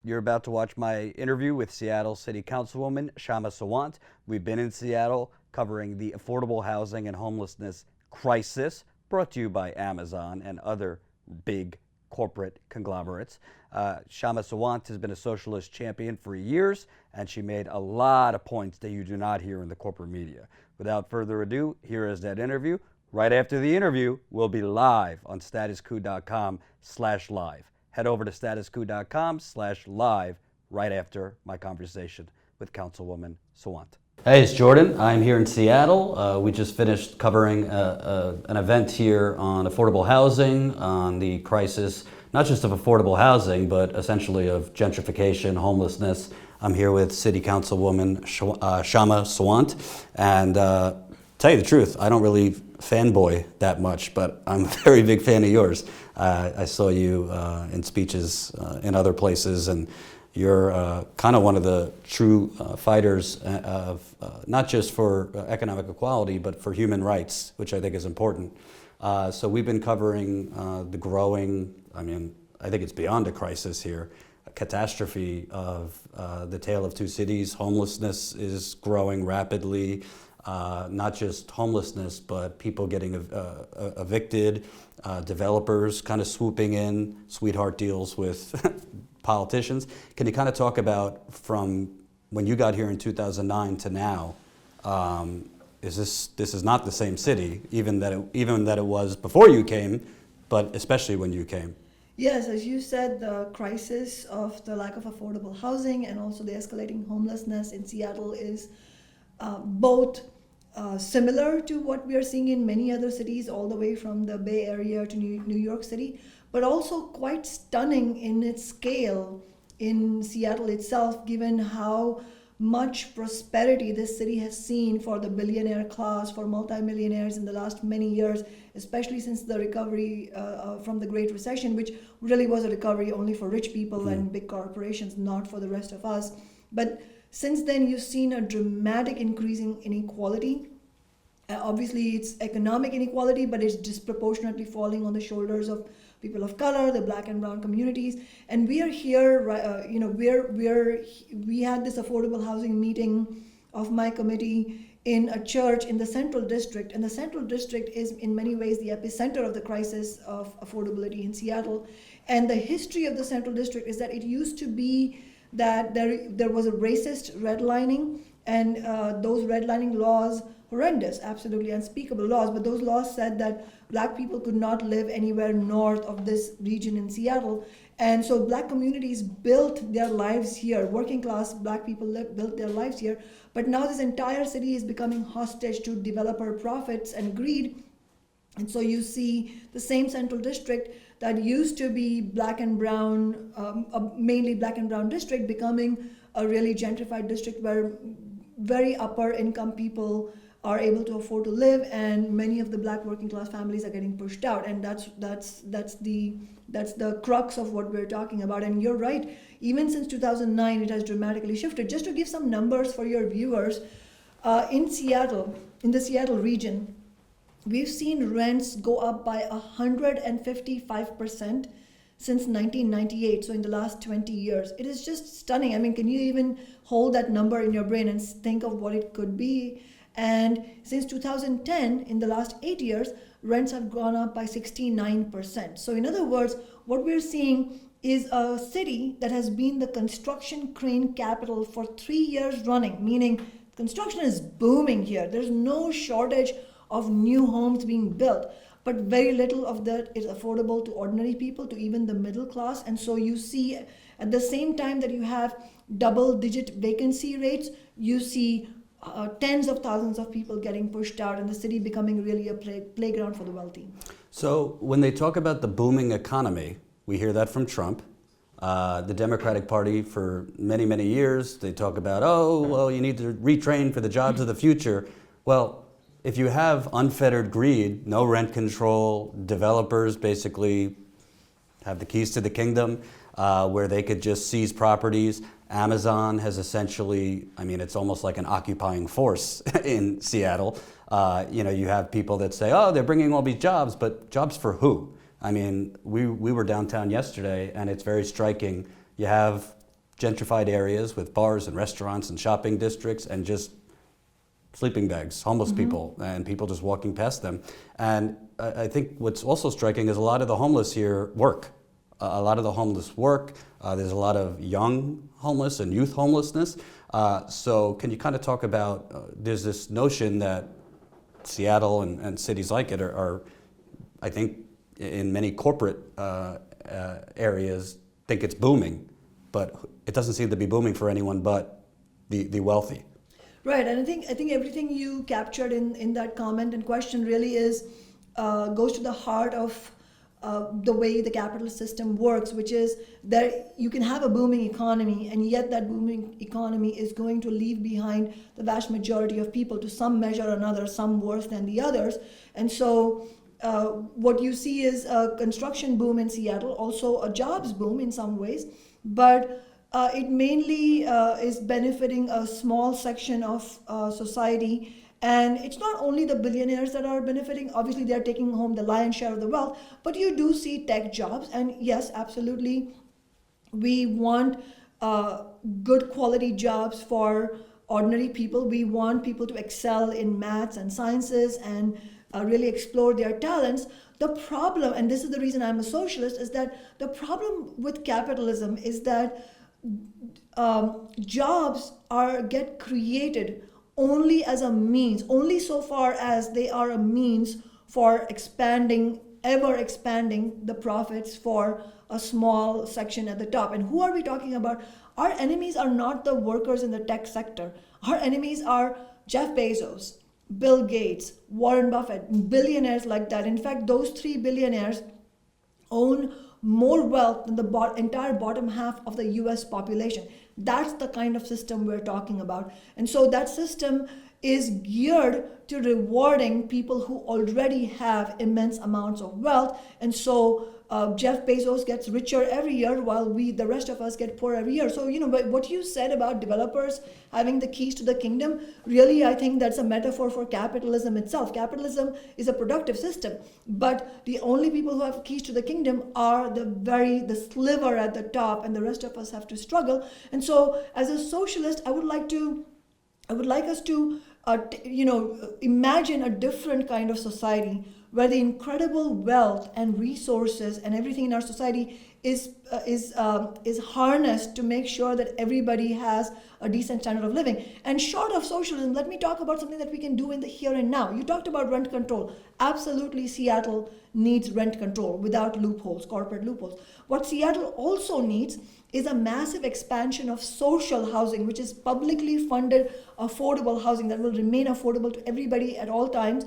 You're about to watch my interview with Seattle City Councilwoman Kshama Sawant. We've been in Seattle covering the affordable housing and homelessness crisis, brought to you by Amazon and other big corporate conglomerates. Kshama Sawant has been a socialist champion for years, and she made a lot of points that you do not hear in the corporate media. Without further ado, here is that interview. Right after the interview, we'll be live on statuscoup.com/live. Head over to statuscoup.com/live right after my conversation with Councilwoman Sawant. Hey, it's Jordan. I'm here in Seattle. We just finished covering an event here on affordable housing, on the crisis, not just of affordable housing, but essentially of gentrification, homelessness. I'm here with City Councilwoman Kshama Sawant. And tell you the truth, I don't really fanboy that much, but I'm a very big fan of yours. I saw you in speeches in other places, and you're kind of one of the true fighters of not just for economic equality, but for human rights, which I think is important. So we've been covering the growing, I think it's beyond a crisis here, a catastrophe of the tale of two cities. Homelessness is growing rapidly. Not just homelessness, but people getting evicted, developers kind of swooping in, sweetheart deals with politicians. Can you kind of talk about from when you got here in 2009 to now? This is not the same city, even that it was before you came, but especially when you came. Yes, as you said, the crisis of the lack of affordable housing and also the escalating homelessness in Seattle is both similar to what we are seeing in many other cities, all the way from the Bay Area to New York City, but also quite stunning in its scale in Seattle itself, given how much prosperity this city has seen for the billionaire class, for multimillionaires in the last many years, especially since the recovery from the Great Recession, which really was a recovery only for rich people and big corporations, not for the rest of us. But since then, you've seen a dramatic increasing inequality. Obviously, it's economic inequality, but it's disproportionately falling on the shoulders of people of color, the Black and brown communities. And we are here, we had this affordable housing meeting of my committee in a church in the Central District. And the Central District is in many ways the epicenter of the crisis of affordability in Seattle. And the history of the Central District is that it used to be that there was a racist redlining, and those redlining laws, horrendous, absolutely unspeakable laws, but those laws said that Black people could not live anywhere north of this region in Seattle. And so Black communities built their lives here, working class Black people built their lives here, but now this entire city is becoming hostage to developer profits and greed. And so you see the same Central District that used to be Black and brown, mainly Black and brown district, becoming a really gentrified district where very upper income people are able to afford to live, and many of the Black working class families are getting pushed out. And that's the crux of what we're talking about. And you're right, even since 2009, it has dramatically shifted. Just to give some numbers for your viewers, in Seattle, in the Seattle region, we've seen rents go up by 155% since 1998, so in the last 20 years. It is just stunning. Can you even hold that number in your brain and think of what it could be? And since 2010, in the last 8 years, rents have gone up by 69%. So in other words, what we're seeing is a city that has been the construction crane capital for 3 years running, meaning construction is booming here. There's no shortage of new homes being built, but very little of that is affordable to ordinary people, to even the middle class. And so you see, at the same time that you have double-digit vacancy rates, you see tens of thousands of people getting pushed out, and the city becoming really a playground for the wealthy. So when they talk about the booming economy, we hear that from Trump. The Democratic Party, for many, many years, they talk about, oh, well, you need to retrain for the jobs of the future. Well, if you have unfettered greed, no rent control, developers basically have the keys to the kingdom, where they could just seize properties. Amazon has essentially, it's almost like an occupying force in Seattle. You have people that say, oh, they're bringing all these jobs, but jobs for who? We were downtown yesterday, and it's very striking. You have gentrified areas with bars and restaurants and shopping districts and just sleeping bags, homeless people, and people just walking past them. And I think what's also striking is a lot of the homeless here work. A lot of the homeless work. There's a lot of young homeless and youth homelessness. So can you kind of talk about, there's this notion that Seattle and cities like it are, I think, in many corporate areas, think it's booming, but it doesn't seem to be booming for anyone but the wealthy. Right, and I think everything you captured in that comment and question really is goes to the heart of the way the capitalist system works, which is that you can have a booming economy, and yet that booming economy is going to leave behind the vast majority of people to some measure or another, some worse than the others. And so what you see is a construction boom in Seattle, also a jobs boom in some ways, but it mainly is benefiting a small section of society. And it's not only the billionaires that are benefiting. Obviously, they're taking home the lion's share of the wealth, but you do see tech jobs. And yes, absolutely, we want good quality jobs for ordinary people. We want people to excel in maths and sciences and really explore their talents. The problem, and this is the reason I'm a socialist, is that the problem with capitalism is that jobs get created only as a means, only so far as they are a means for ever expanding the profits for a small section at the top. And who are we talking about? Our enemies are not the workers in the tech sector. Our enemies are Jeff Bezos, Bill Gates, Warren Buffett, billionaires like that. In fact, those three billionaires own more wealth than the entire bottom half of the US population. That's the kind of system we're talking about. And so that system is geared to rewarding people who already have immense amounts of wealth. And so Jeff Bezos gets richer every year while the rest of us get poor every year. So, what you said about developers having the keys to the kingdom, really, I think that's a metaphor for capitalism itself. Capitalism is a productive system, but the only people who have keys to the kingdom are the sliver at the top, and the rest of us have to struggle. And so, as a socialist, I would like us to imagine a different kind of society where the incredible wealth and resources and everything in our society is harnessed to make sure that everybody has a decent standard of living. And short of socialism, let me talk about something that we can do in the here and now. You talked about rent control. Absolutely, Seattle needs rent control without loopholes, corporate loopholes. What Seattle also needs is a massive expansion of social housing, which is publicly funded, affordable housing that will remain affordable to everybody at all times.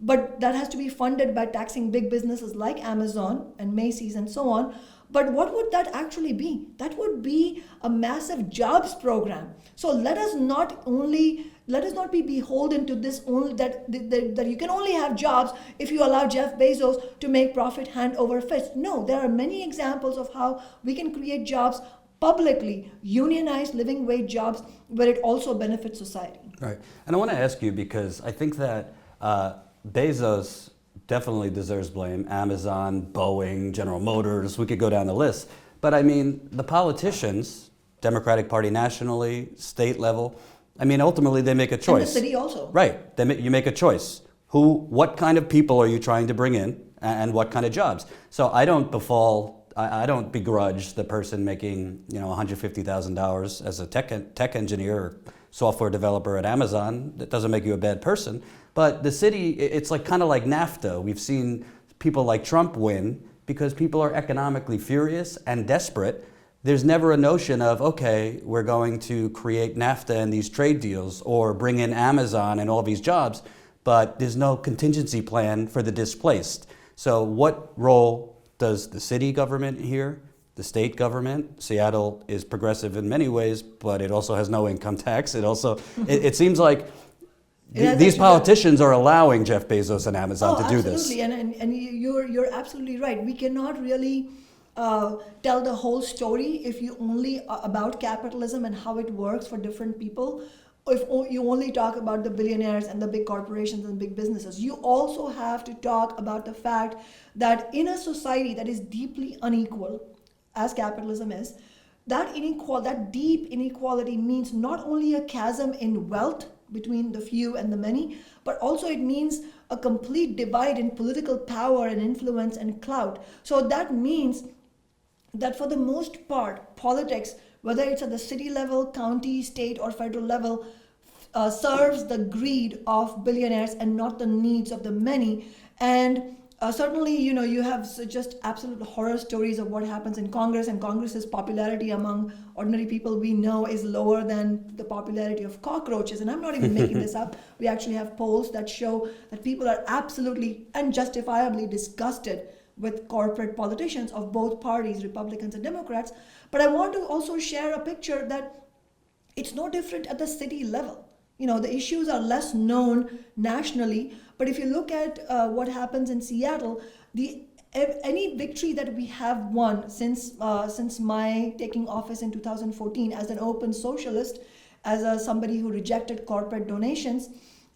But that has to be funded by taxing big businesses like Amazon and Macy's and so on. But what would that actually be? That would be a massive jobs program. So let us not be beholden to this only that you can only have jobs if you allow Jeff Bezos to make profit hand over fist. No, there are many examples of how we can create jobs publicly, unionized living wage jobs, where it also benefits society. Right. And I want to ask you, because I think that Bezos definitely deserves blame. Amazon, Boeing, General Motors, we could go down the list. But I mean, the politicians, Democratic Party nationally, state level, I mean, ultimately they make a choice. And the city also. Right. You make a choice. What kind of people are you trying to bring in, and what kind of jobs? So I don't begrudge the person making, $150,000 as a tech engineer or software developer at Amazon. That doesn't make you a bad person. But the city, it's kind of like NAFTA. We've seen people like Trump win because people are economically furious and desperate. There's never a notion of, okay, we're going to create NAFTA and these trade deals or bring in Amazon and all these jobs, but there's no contingency plan for the displaced. So what role does the city government here, the state government? Seattle is progressive in many ways, but it also has no income tax. It seems like these politicians are allowing Jeff Bezos and Amazon to do this. Absolutely, and you're absolutely right. We cannot really tell the whole story if you only about capitalism and how it works for different people. If you only talk about the billionaires and the big corporations and big businesses, you also have to talk about the fact that in a society that is deeply unequal, as capitalism is, that deep inequality means not only a chasm in wealth between the few and the many, but also it means a complete divide in political power and influence and clout. So that means that for the most part, politics, whether it's at the city level, county, state, or federal level, serves the greed of billionaires and not the needs of the many. And certainly, you have just absolute horror stories of what happens in Congress, and Congress's popularity among ordinary people we know is lower than the popularity of cockroaches. And I'm not even making this up. We actually have polls that show that people are absolutely and justifiably disgusted with corporate politicians of both parties, Republicans and Democrats. But I want to also share a picture that it's no different at the city level. The issues are less known nationally, but if you look at what happens in Seattle, any victory that we have won since my taking office in 2014 as an open socialist, as somebody who rejected corporate donations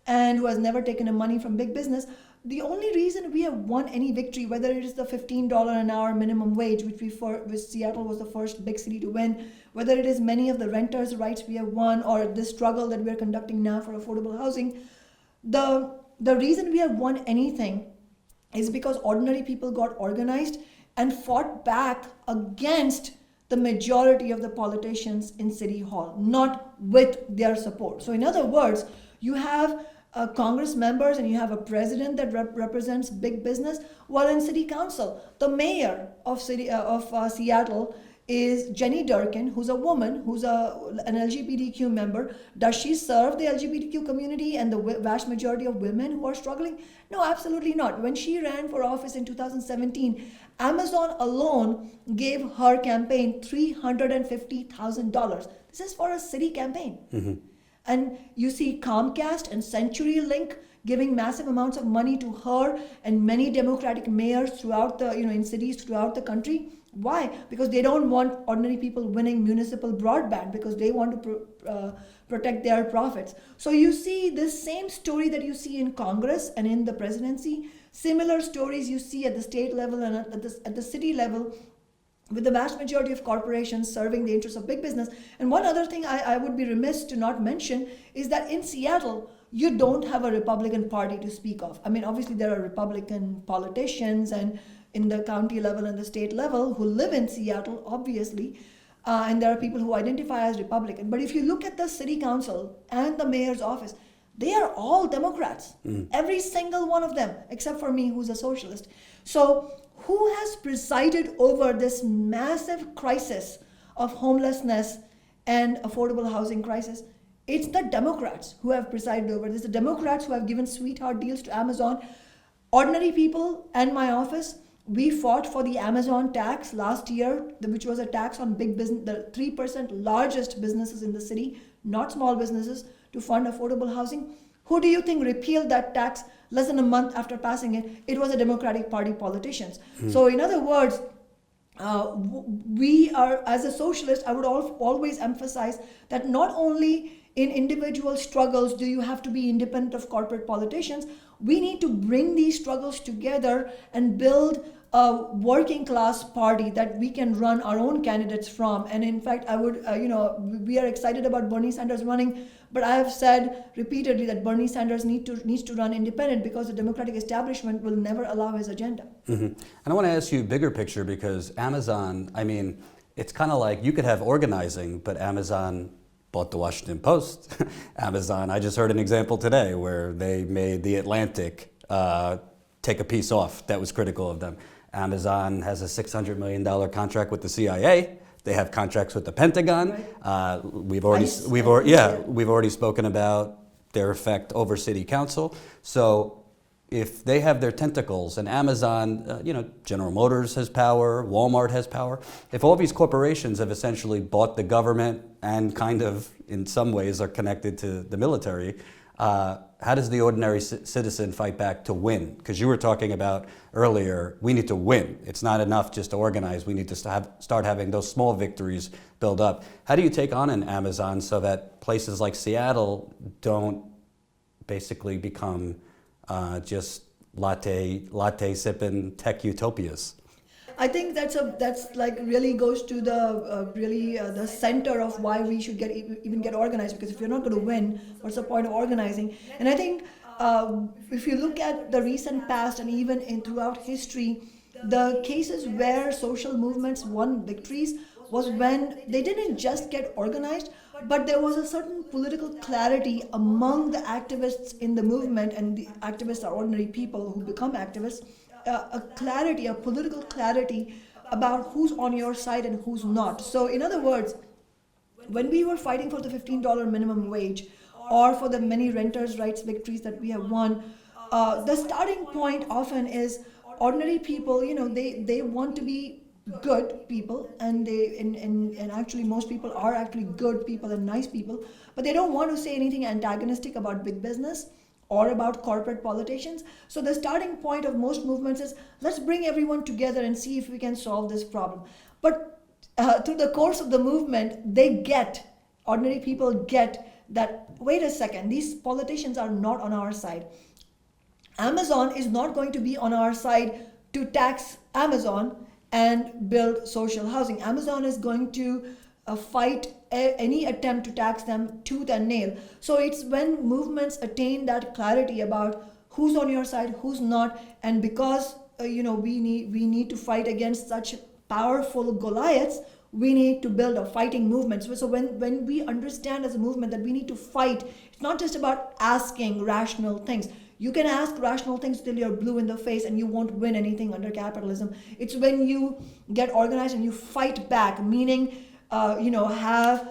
and who has never taken money from big business, the only reason we have won any victory, whether it is the $15 an hour minimum wage, which Seattle was the first big city to win, whether it is many of the renters' rights we have won, or this struggle that we are conducting now for affordable housing, the reason we have won anything is because ordinary people got organized and fought back against the majority of the politicians in City Hall, not with their support. So in other words, you have Congress members and you have a president that represents big business, while in City Council, the mayor of Seattle is Jenny Durkin, who's a woman, who's an LGBTQ member. Does she serve the LGBTQ community and the vast majority of women who are struggling? No, absolutely not. When she ran for office in 2017, Amazon alone gave her campaign $350,000. This is for a city campaign. Mm-hmm. And you see Comcast and CenturyLink giving massive amounts of money to her and many Democratic mayors throughout in cities throughout the country. Why? Because they don't want ordinary people winning municipal broadband, because they want to protect their profits. So you see this same story that you see in Congress and in the presidency, similar stories you see at the state level and at the city level, with the vast majority of corporations serving the interests of big business. And one other thing I would be remiss to not mention is that in Seattle, you don't have a Republican Party to speak of. I mean, obviously there are Republican politicians and in the county level and the state level who live in Seattle, obviously, and there are people who identify as Republican. But if you look at the city council and the mayor's office, they are all Democrats, every single one of them, except for me, who's a socialist. So who has presided over this massive crisis of homelessness and affordable housing crisis? It's the Democrats who have presided over this. The Democrats who have given sweetheart deals to Amazon. Ordinary people and my office, we fought for the Amazon tax last year, which was a tax on big business, the 3% largest businesses in the city, not small businesses, to fund affordable housing. Who do you think repealed that tax less than a month after passing it? It was the Democratic Party politicians. So in other words, we are, as a socialist, I would always emphasize that not only in individual struggles do you have to be independent of corporate politicians, we need to bring these struggles together and build a working class party that we can run our own candidates from. And in fact, I would, we are excited about Bernie Sanders running, but I have said repeatedly that Bernie Sanders needs to run independent because the Democratic establishment will never allow his agenda. Mm-hmm. And I want to ask you bigger picture, because Amazon, I mean, it's kind of like you could have organizing, but Amazon bought the Washington Post. Amazon, I just heard an example today where they made the Atlantic take a piece off that was critical of them. Amazon has a $600 million contract with the CIA. They have contracts with the Pentagon. Right. We've already spoken about their effect over City Council. So if they have their tentacles, and Amazon, General Motors has power, Walmart has power. If all these corporations have essentially bought the government and kind of, in some ways, are connected to the military, how does the ordinary citizen fight back to win? Because you were talking about earlier, we need to win. It's not enough just to organize. We need to start having those small victories build up. How do you take on an Amazon so that places like Seattle don't basically become just latte sipping tech utopias? I think that's like really goes to the the center of why we should even get organized, because if you're not going to win, what's the point of organizing? And I think if you look at the recent past and even throughout history, the cases where social movements won victories was when they didn't just get organized, but there was a certain political clarity among the activists in the movement, and the activists are ordinary people who become activists, a political clarity about who's on your side and who's not. So in other words, when we were fighting for the $15 minimum wage or for the many renters' rights victories that we have won, the starting point often is ordinary people, they want to be good people, and and actually most people are actually good people and nice people, but they don't want to say anything antagonistic about big business or about corporate politicians. So the starting point of most movements is, let's bring everyone together and see if we can solve this problem. But through the course of the movement, ordinary people get that, wait a second, these politicians are not on our side. Amazon is not going to be on our side to tax Amazon and build social housing. Amazon is going to fight any attempt to tax them tooth and nail. So it's when movements attain that clarity about who's on your side, who's not, and because we need to fight against such powerful Goliaths, we need to build a fighting movement. So when we understand as a movement that we need to fight, it's not just about asking rational things. You can ask rational things till you're blue in the face and you won't win anything under capitalism. It's when you get organized and you fight back, meaning have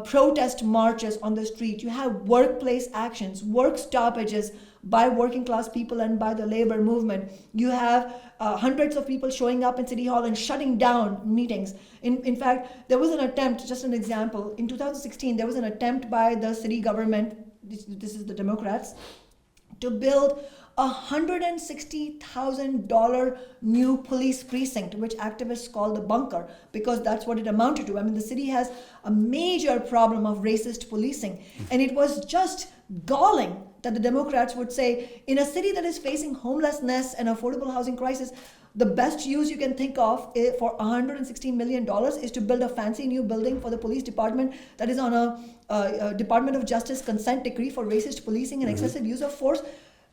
protest marches on the street. You have workplace actions, work stoppages by working class people and by the labor movement. You have hundreds of people showing up in City Hall and shutting down meetings. In fact, there was an attempt, just an example, in 2016, there was an attempt by the city government, this is the Democrats, to build $160,000 new police precinct, which activists call the bunker, because that's what it amounted to. I mean, the city has a major problem of racist policing, and it was just galling that the Democrats would say, in a city that is facing homelessness and affordable housing crisis, the best use you can think of for $116 million is to build a fancy new building for the police department that is on a Department of Justice consent decree for racist policing and excessive use of force.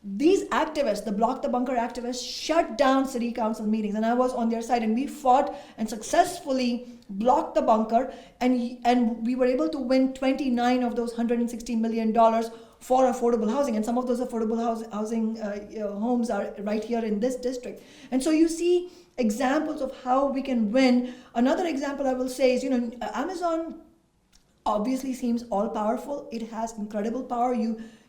These activists, the Block the Bunker activists, shut down city council meetings, and I was on their side, and we fought and successfully blocked the bunker, and we were able to win 29 of those $160 million for affordable housing, and some of those affordable housing homes are right here in this district. And so you see examples of how we can win. Another example I will say is, Amazon obviously seems all powerful. It has incredible power.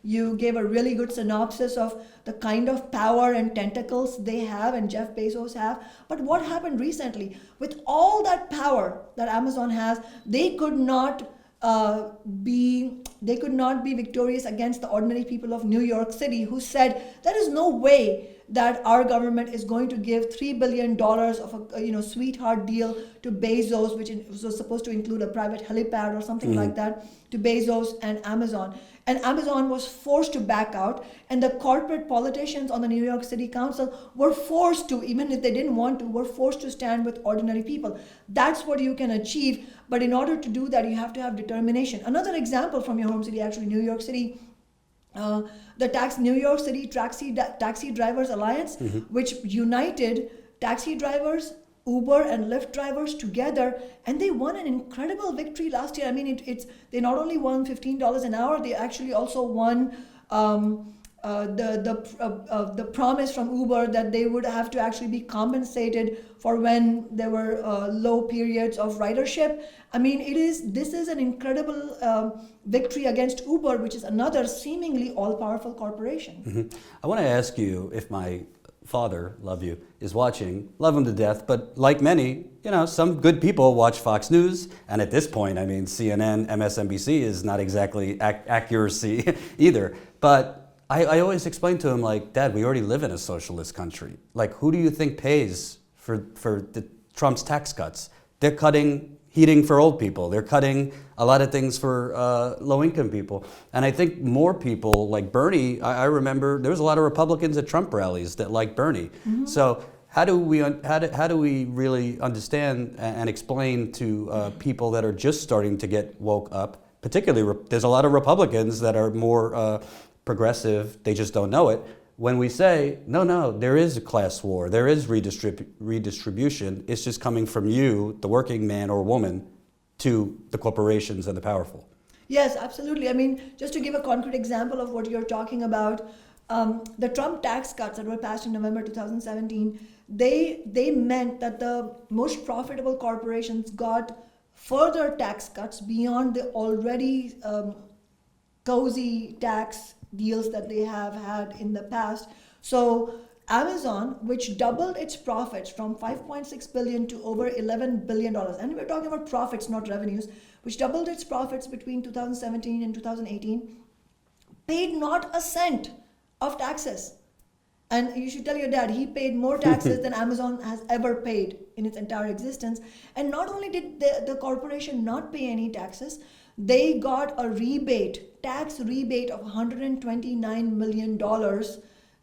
You gave a really good synopsis of the kind of power and tentacles they have and Jeff Bezos have. But what happened recently? With all that power that Amazon has, they could not be victorious against the ordinary people of New York City, who said there is no way that our government is going to give $3 billion of a sweetheart deal to Bezos, which was supposed to include a private helipad or something like that, to Bezos and Amazon. And Amazon was forced to back out, and the corporate politicians on the New York City Council were forced to, even if they didn't want to, were forced to stand with ordinary people. That's what you can achieve, but in order to do that, you have to have determination. Another example from your home city, actually, New York City, the New York City Taxi Drivers Alliance, which united taxi drivers, Uber and Lyft drivers together, and they won an incredible victory last year. I mean, they not only won $15 an hour, they actually also won the promise from Uber that they would have to actually be compensated for when there were low periods of ridership. I mean, this is an incredible victory against Uber, which is another seemingly all-powerful corporation. I want to ask you, if my father, love you, is watching, love him to death, but like many, some good people watch Fox News, and at this point, I mean, CNN, MSNBC is not exactly accuracy either. But I always explain to him, like, Dad, we already live in a socialist country. Like, who do you think pays for Trump's tax cuts? They're cutting heating for old people. They're cutting a lot of things for low-income people. And I think more people, like Bernie, I remember there was a lot of Republicans at Trump rallies that liked Bernie. So how do we really understand and explain to people that are just starting to get woke up? Particularly, there's a lot of Republicans that are more progressive. They just don't know it. When we say, no, there is a class war, there is redistribution, it's just coming from you, the working man or woman, to the corporations and the powerful. Yes, absolutely. I mean, just to give a concrete example of what you're talking about, the Trump tax cuts that were passed in November 2017, they meant that the most profitable corporations got further tax cuts beyond the already cozy tax deals that they have had in the past. So Amazon, which doubled its profits from $5.6 billion to over $11 billion, and we're talking about profits, not revenues, which doubled its profits between 2017 and 2018, paid not a cent of taxes. And you should tell your dad, he paid more taxes than Amazon has ever paid in its entire existence. And not only did the corporation not pay any taxes, they got a tax rebate of $129 million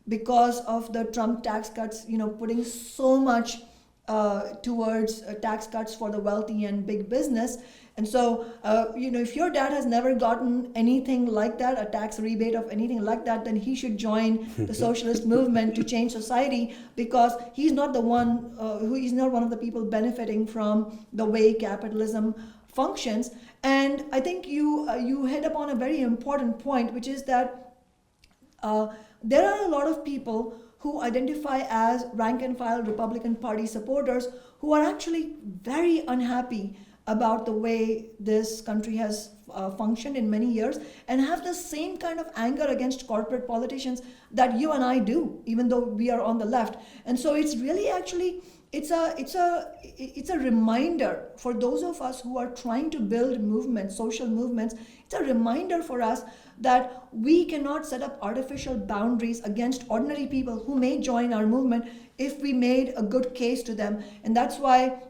because of the Trump tax cuts, putting so much towards tax cuts for the wealthy and big business. And so, if your dad has never gotten anything like that, a tax rebate of anything like that, then he should join the socialist movement to change society, because he's not the one he's not one of the people benefiting from the way capitalism functions. And I think you hit upon a very important point, which is that there are a lot of people who identify as rank and file Republican Party supporters who are actually very unhappy about the way this country has functioned in many years, and have the same kind of anger against corporate politicians that you and I do, even though we are on the left. And so it's really actually it's a reminder for those of us who are trying to build movements, social movements. It's a reminder for us that we cannot set up artificial boundaries against ordinary people who may join our movement if we made a good case to them. And that's why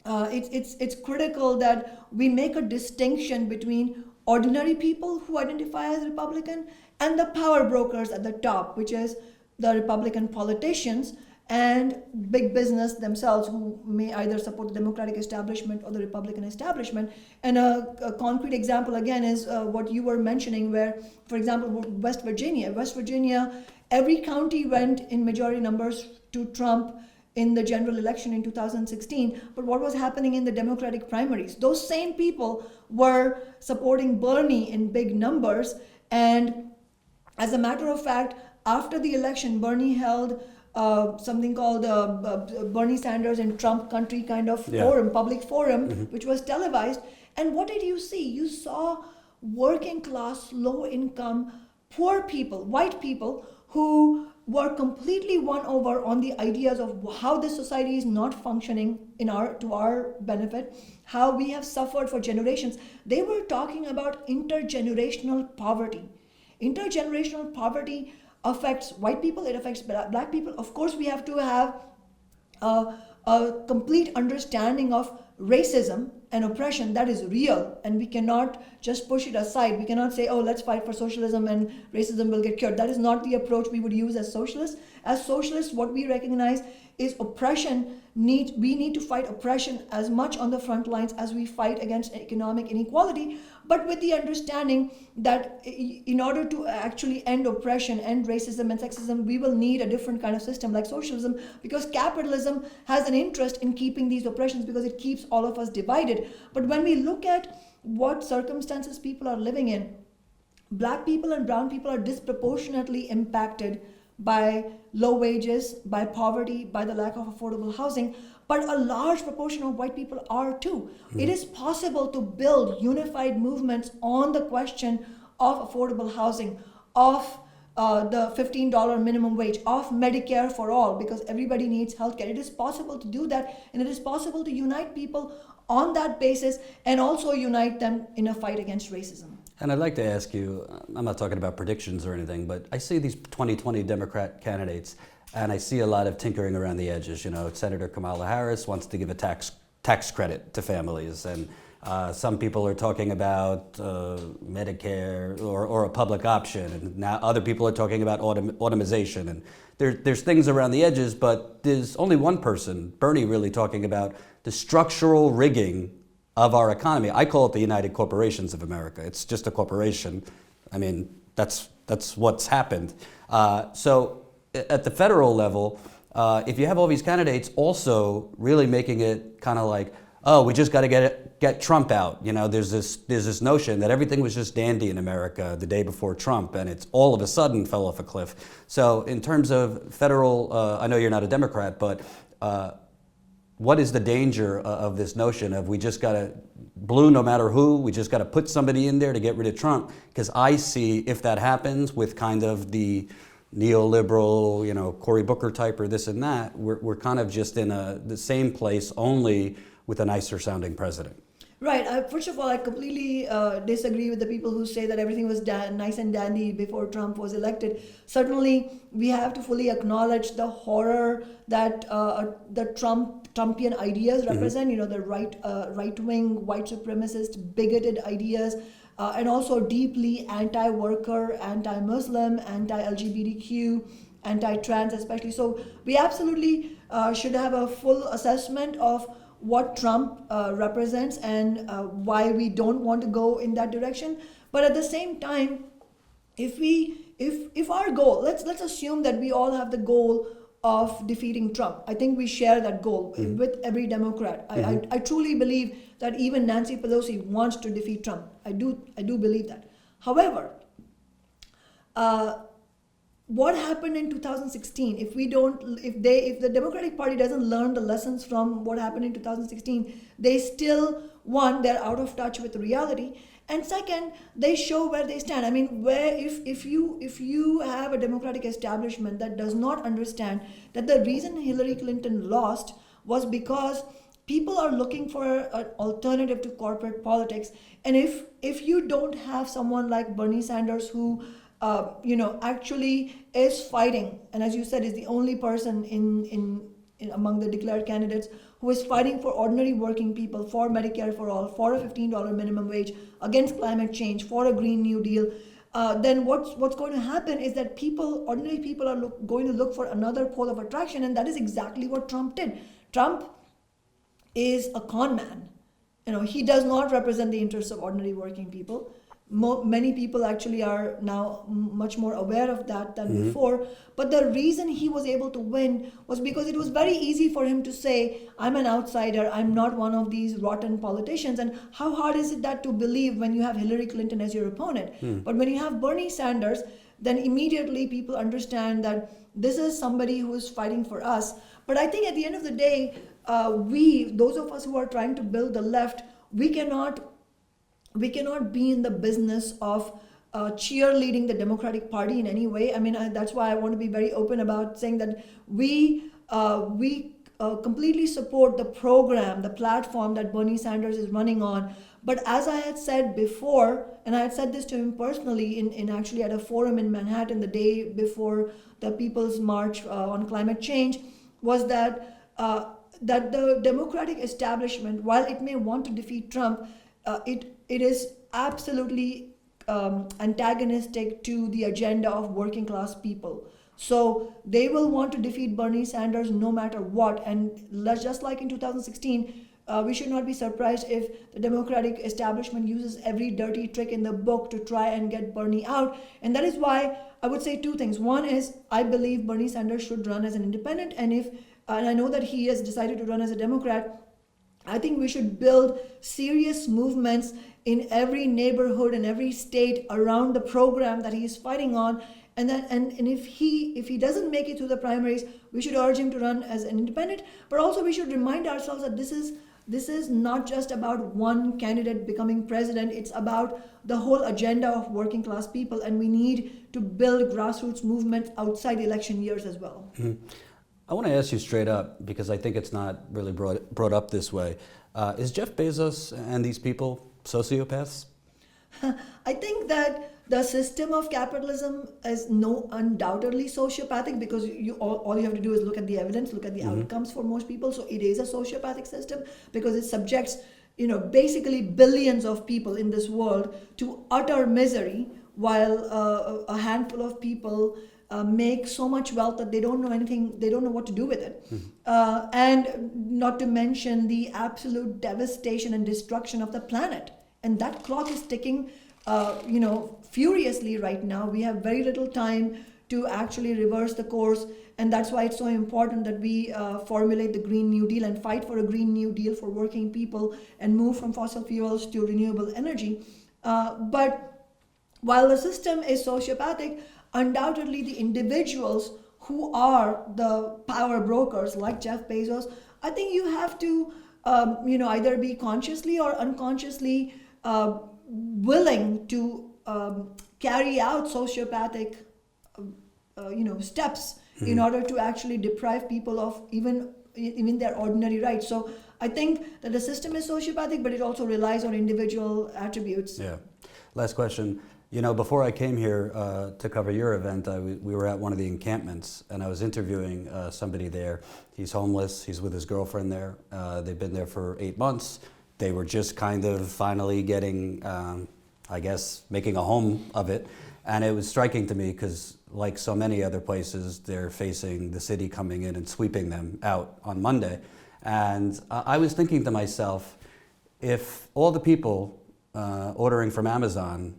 it's critical that we make a distinction between ordinary people who identify as Republican and the power brokers at the top, which is the Republican politicians and big business themselves, who may either support the Democratic establishment or the Republican establishment. And a concrete example again is what you were mentioning, where, for example, West Virginia, every county went in majority numbers to Trump in the general election in 2016. But what was happening in the Democratic primaries? Those same people were supporting Bernie in big numbers. And as a matter of fact, after the election, Bernie held something called Bernie Sanders in Trump country kind of forum, public forum, which was televised. And what did you see? You saw working class, low income, poor people, white people who were completely won over on the ideas of how this society is not functioning to our benefit, how we have suffered for generations. They were talking about intergenerational poverty. Intergenerational poverty affects white people, it affects black people. Of course, we have to have a complete understanding of racism and oppression that is real, and we cannot just push it aside. We cannot say, oh, let's fight for socialism and racism will get cured. That is not the approach we would use as socialists. As socialists, what we recognize is oppression. We need to fight oppression as much on the front lines as we fight against economic inequality, but with the understanding that in order to actually end oppression, end racism and sexism, we will need a different kind of system like socialism, because capitalism has an interest in keeping these oppressions because it keeps all of us divided. But when we look at what circumstances people are living in, black people and brown people are disproportionately impacted by low wages, by poverty, by the lack of affordable housing, but a large proportion of white people are too. It is possible to build unified movements on the question of affordable housing, of the $15 minimum wage, of Medicare for all, because everybody needs healthcare. It is possible to do that, and it is possible to unite people on that basis and also unite them in a fight against racism. And I'd like to ask you, I'm not talking about predictions or anything, but I see these 2020 Democrat candidates, and I see a lot of tinkering around the edges. Senator Kamala Harris wants to give a tax credit to families, and Some people are talking about Medicare or a public option, and now other people are talking about automation. And there's things around the edges, but there's only one person, Bernie, really talking about the structural rigging of our economy. I call it the United Corporations of America. It's just a corporation. I mean, that's what's happened. So at the federal level, if you have all these candidates also really making it kind of like, oh, we just got to get Trump out. You know, there's this notion that everything was just dandy in America the day before Trump, and it's all of a sudden fell off a cliff. So in terms of federal, I know you're not a Democrat, but what is the danger of this notion of we just got to, blue no matter who, we just got to put somebody in there to get rid of Trump? Because I see if that happens with kind of the neoliberal, you know, Cory Booker type or this and that, we're kind of just in the same place, only with a nicer sounding president. Right. First of all, I completely disagree with the people who say that everything was nice and dandy before Trump was elected. Certainly, we have to fully acknowledge the horror that the Trumpian ideas represent. You know, the right-wing, white supremacist, bigoted ideas, and also deeply anti-worker, anti-Muslim, anti-LGBTQ, anti-trans especially. So we absolutely should have a full assessment of what Trump represents and why we don't want to go in that direction. But at the same time, if our goal, let's assume that we all have the goal of defeating Trump. I think we share that goal with every Democrat. I truly believe that even Nancy Pelosi wants to defeat Trump. I do believe that. However, what happened in 2016? If the Democratic Party doesn't learn the lessons from what happened in 2016, they still, one, they're out of touch with reality, and second, they show where they stand. I mean, where if you have a Democratic establishment that does not understand that the reason Hillary Clinton lost was because people are looking for an alternative to corporate politics, and if you don't have someone like Bernie Sanders who actually is fighting, and as you said, is the only person in among the declared candidates who is fighting for ordinary working people, for Medicare for all, for a $15 minimum wage, against climate change, for a Green New Deal, then what's going to happen is that ordinary people are going to look for another pole of attraction, and that is exactly what Trump did. Trump is a con man. You know, he does not represent the interests of ordinary working people. Many people actually are now much more aware of that than before. But the reason he was able to win was because it was very easy for him to say, I'm an outsider, I'm not one of these rotten politicians. And how hard is it that to believe when you have Hillary Clinton as your opponent? But when you have Bernie Sanders, then immediately people understand that this is somebody who is fighting for us. But I think at the end of the day, those of us who are trying to build the left, we cannot be in the business of cheerleading the Democratic Party in any way. I mean, that's why I want to be very open about saying that we completely support the program, the platform that Bernie Sanders is running on. But as I had said before, and I had said this to him personally in actually at a forum in Manhattan the day before the People's March on climate change, was that the Democratic establishment, while it may want to defeat Trump, it is absolutely antagonistic to the agenda of working class people. So they will want to defeat Bernie Sanders no matter what. And just like in 2016, we should not be surprised if the Democratic establishment uses every dirty trick in the book to try and get Bernie out. And that is why I would say two things. One is, I believe Bernie Sanders should run as an independent. And I know that he has decided to run as a Democrat. I think we should build serious movements in every neighborhood and every state around the program that he is fighting on. And if he doesn't make it through the primaries, we should urge him to run as an independent. But also we should remind ourselves that this is not just about one candidate becoming president. It's about the whole agenda of working class people, and we need to build grassroots movements outside election years as well. Mm-hmm. I want to ask you straight up, because I think it's not really brought up this way. Is Jeff Bezos and these people sociopaths? I think that the system of capitalism is undoubtedly sociopathic, because all you have to do is look at the evidence, look at the outcomes for most people. So it is a sociopathic system because it subjects basically billions of people in this world to utter misery, while a handful of people make so much wealth that they don't know anything, they don't know what to do with it. And not to mention the absolute devastation and destruction of the planet. And that clock is ticking, furiously right now. We have very little time to actually reverse the course. And that's why it's so important that we formulate the Green New Deal and fight for a Green New Deal for working people and move from fossil fuels to renewable energy. But while the system is sociopathic, undoubtedly the individuals who are the power brokers like Jeff Bezos, I think you have to either be consciously or unconsciously willing to carry out sociopathic steps in order to actually deprive people of even their ordinary rights. So I think that the system is sociopathic, but it also relies on individual attributes. Yeah. Last question. Before I came here to cover your event, we were at one of the encampments, and I was interviewing somebody there. He's homeless. He's with his girlfriend there. They've been there for 8 months. They were just kind of finally getting, making a home of it. And it was striking to me because, like so many other places, they're facing the city coming in and sweeping them out on Monday. And I was thinking to myself, if all the people ordering from Amazon,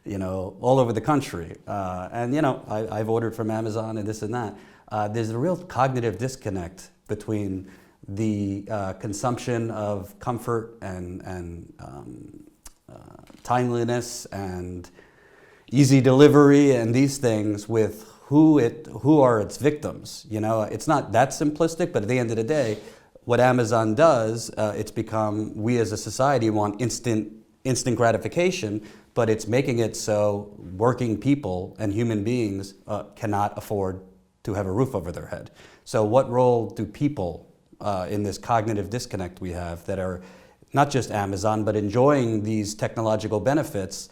all over the country, I've ordered from Amazon and this and that, there's a real cognitive disconnect between the consumption of comfort and timeliness and easy delivery and these things with who are its victims. It's not that simplistic, but at the end of the day, what Amazon does, it's become, we as a society want instant gratification, but it's making it so working people and human beings cannot afford to have a roof over their head. So what role do people in this cognitive disconnect we have that are not just Amazon, but enjoying these technological benefits,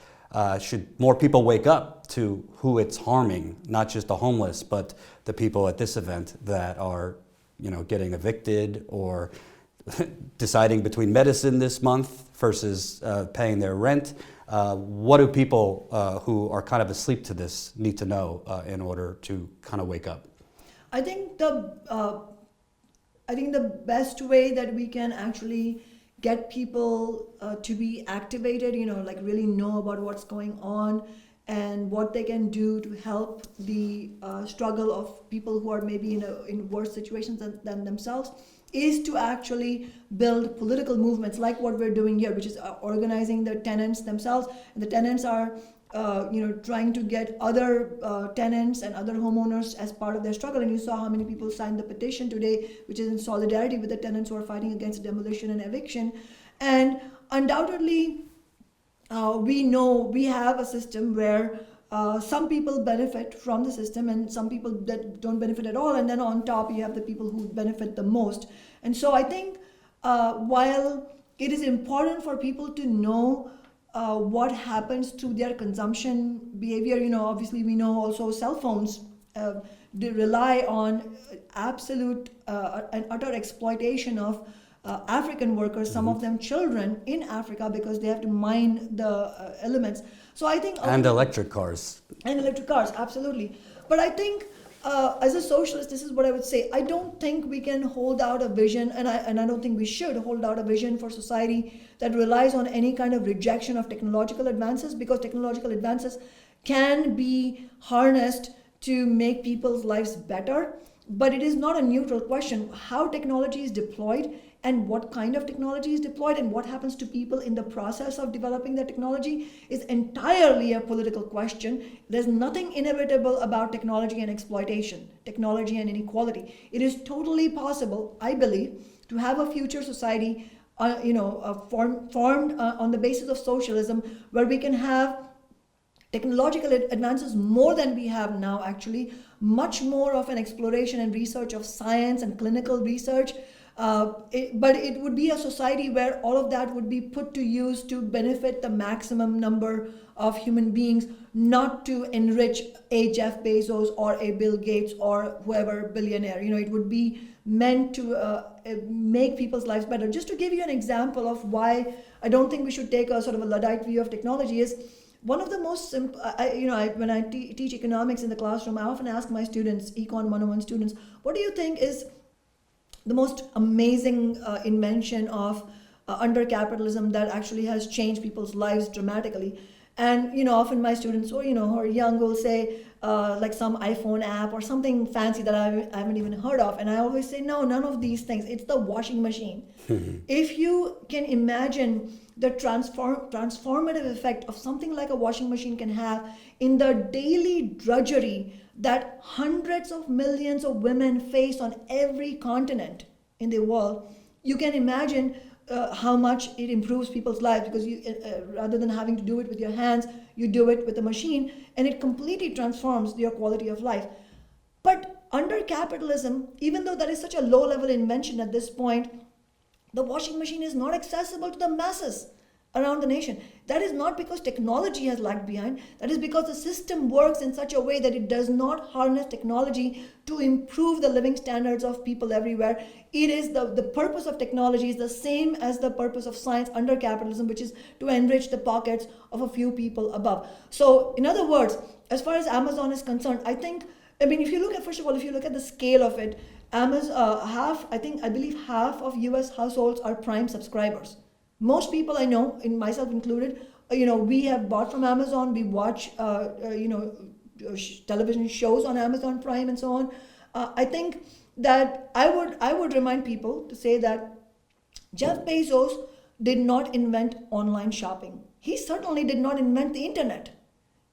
should more people wake up to who it's harming, not just the homeless, but the people at this event that are, getting evicted or deciding between medicine this month versus paying their rent. What do people who are kind of asleep to this need to know in order to kind of wake up? I think the best way that we can actually get people to be activated, really know about what's going on and what they can do to help the struggle of people who are maybe in worse situations than themselves, is to actually build political movements like what we're doing here, which is organizing the tenants themselves. And the tenants are trying to get other tenants and other homeowners as part of their struggle. And you saw how many people signed the petition today, which is in solidarity with the tenants who are fighting against demolition and eviction. And undoubtedly, we know we have a system where some people benefit from the system and some people that don't benefit at all. And then on top, you have the people who benefit the most. And so I think while it is important for people to know what happens to their consumption behavior, obviously we know also cell phones they rely on absolute and utter exploitation of African workers, some of them children in Africa, because they have to mine the elements. So I think and electric cars. And electric cars, absolutely. But I think as a socialist, this is what I would say. I don't think we can hold out a vision, and I don't think we should hold out a vision for society that relies on any kind of rejection of technological advances, because technological advances can be harnessed to make people's lives better. But it is not a neutral question. How technology is deployed and what kind of technology is deployed and what happens to people in the process of developing the technology is entirely a political question. There's nothing inevitable about technology and exploitation, technology and inequality. It is totally possible, I believe, to have a future society formed on the basis of socialism, where we can have technological advances more than we have now, actually, much more of an exploration and research of science and clinical research. But it would be a society where all of that would be put to use to benefit the maximum number of human beings, not to enrich a Jeff Bezos or a Bill Gates or whoever billionaire. It would be meant to make people's lives better. Just to give you an example of why I don't think we should take a sort of a Luddite view of technology is one of the most simple, when I teach economics in the classroom, I often ask my students, Econ 101 students, what do you think is the most amazing invention of under capitalism that actually has changed people's lives dramatically? And often my students, who are young, will say like some iPhone app or something fancy that I haven't even heard of. And I always say, no, none of these things. It's the washing machine. If you can imagine the transformative effect of something like a washing machine can have in the daily drudgery that hundreds of millions of women face on every continent in the world, you can imagine how much it improves people's lives, because you rather than having to do it with your hands, you do it with a machine, and it completely transforms your quality of life. But under capitalism, even though that is such a low-level invention at this point, the washing machine is not accessible to the masses around the nation. That is not because technology has lagged behind. That is because the system works in such a way that it does not harness technology to improve the living standards of people everywhere. It is the purpose of technology is the same as the purpose of science under capitalism, which is to enrich the pockets of a few people above. So in other words, as far as Amazon is concerned, if you look at, first of all, if you look at the scale of it, Amazon, I believe half of US households are Prime subscribers. Most people I know, in myself included, we have bought from Amazon. We watch, television shows on Amazon Prime and so on. I think that I would remind people to say that Jeff Bezos did not invent online shopping. He certainly did not invent the internet.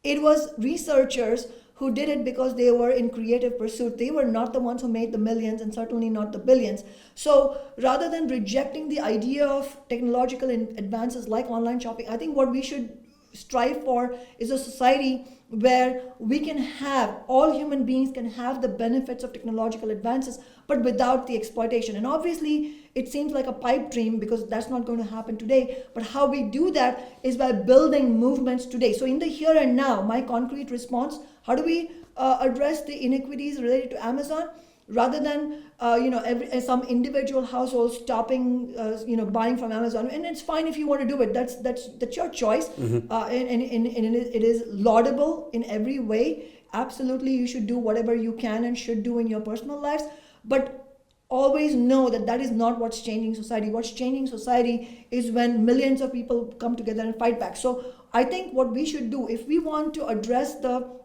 It was researchers who did it because they were in creative pursuit. They were not the ones who made the millions, and certainly not the billions. So rather than rejecting the idea of technological advances like online shopping, I think what we should strive for is a society where all human beings can have the benefits of technological advances, but without the exploitation. And obviously, it seems like a pipe dream because that's not going to happen today. But how we do that is by building movements today. So in the here and now, my concrete response, how do we address the inequities related to Amazon? Rather than some individual household stopping buying from Amazon, and it's fine if you want to do it. That's your choice, and it is laudable in every way. Absolutely, you should do whatever you can and should do in your personal lives, but always know that is not what's changing society. What's changing society is when millions of people come together and fight back. So I think what we should do, if we want to address the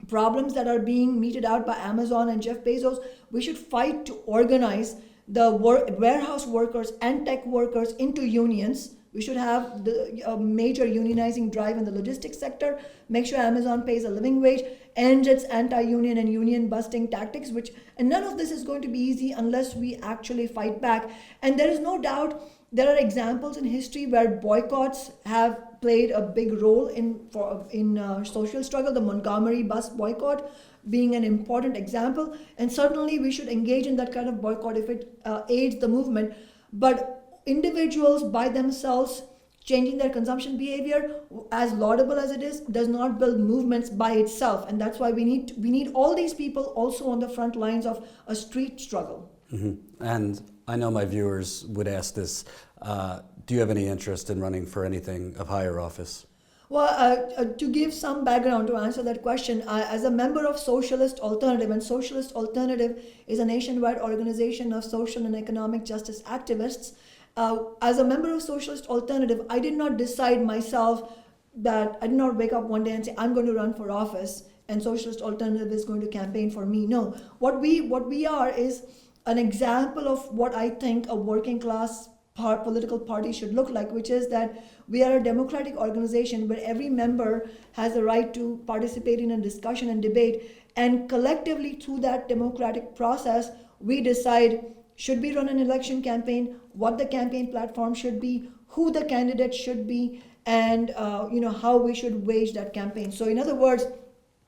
problems that are being meted out by Amazon and Jeff Bezos, we should fight to organize the warehouse workers and tech workers into unions. We should have a major unionizing drive in the logistics sector, make sure Amazon pays a living wage, ends its anti-union and union busting tactics, and none of this is going to be easy unless we actually fight back. And there is no doubt there are examples in history where boycotts have played a big role in social struggle, the Montgomery bus boycott being an important example. And certainly we should engage in that kind of boycott if it aids the movement. But individuals by themselves changing their consumption behavior, as laudable as it is, does not build movements by itself. And that's why we need all these people also on the front lines of a street struggle. Mm-hmm. And I know my viewers would ask this, do you have any interest in running for anything of higher office? Well, to give some background to answer that question, as a member of Socialist Alternative, and Socialist Alternative is a nationwide organization of social and economic justice activists, as a member of Socialist Alternative, I did not decide myself that I did not wake up one day and say, I'm going to run for office and Socialist Alternative is going to campaign for me. No, what we are is an example of what I think a working class political party should look like, which is that we are a democratic organization where every member has the right to participate in a discussion and debate, and collectively through that democratic process, we decide, should we run an election campaign, what the campaign platform should be, who the candidate should be, and how we should wage that campaign. So in other words,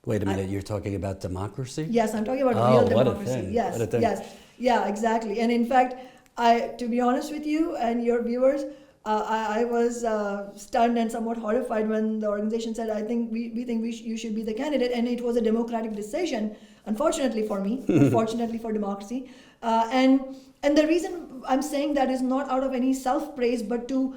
wait a minute, you're talking about democracy? Yes, I'm talking about real democracy. What a thing. Yes, what a thing. yes. Yeah, exactly. And in fact, to be honest with you and your viewers, I was stunned and somewhat horrified when the organization said, I think we think you should be the candidate. And it was a democratic decision, unfortunately for me, but fortunately for democracy. And the reason I'm saying that is not out of any self-praise, but to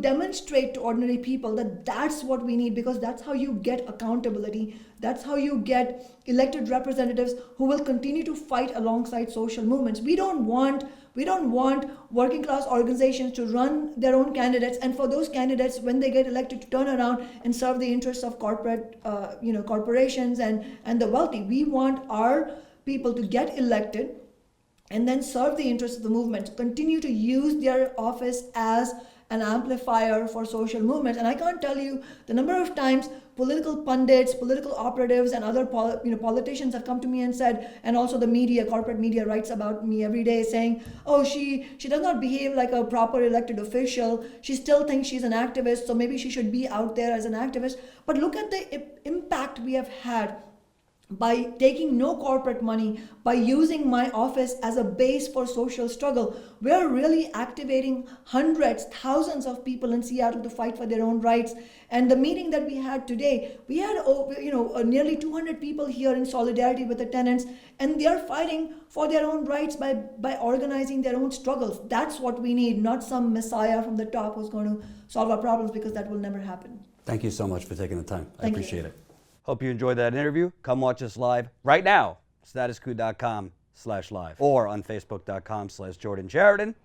demonstrate to ordinary people that that's what we need, because that's how you get accountability. That's how you get elected representatives who will continue to fight alongside social movements. We don't want working class organizations to run their own candidates, and for those candidates, when they get elected, to turn around and serve the interests of corporations and the wealthy. We want our people to get elected and then serve the interests of the movement, continue to use their office as an amplifier for social movements. And I can't tell you the number of times political pundits, political operatives, and other politicians have come to me and said, and also the media, corporate media writes about me every day saying, oh, she does not behave like a proper elected official. She still thinks she's an activist, so maybe she should be out there as an activist. But look at the impact we have had by taking no corporate money, by using my office as a base for social struggle. We're really activating hundreds, thousands of people in Seattle to fight for their own rights. And the meeting that we had today, we had nearly 200 people here in solidarity with the tenants, and they are fighting for their own rights by organizing their own struggles. That's what we need, not some messiah from the top who's going to solve our problems, because that will never happen. Thank you so much for taking the time. I appreciate it. Hope you enjoyed that interview. Come watch us live right now, statusquo.com/live, or on facebook.com/Jordan Sheridan,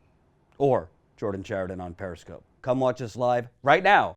or Jordan Sheridan on Periscope. Come watch us live right now.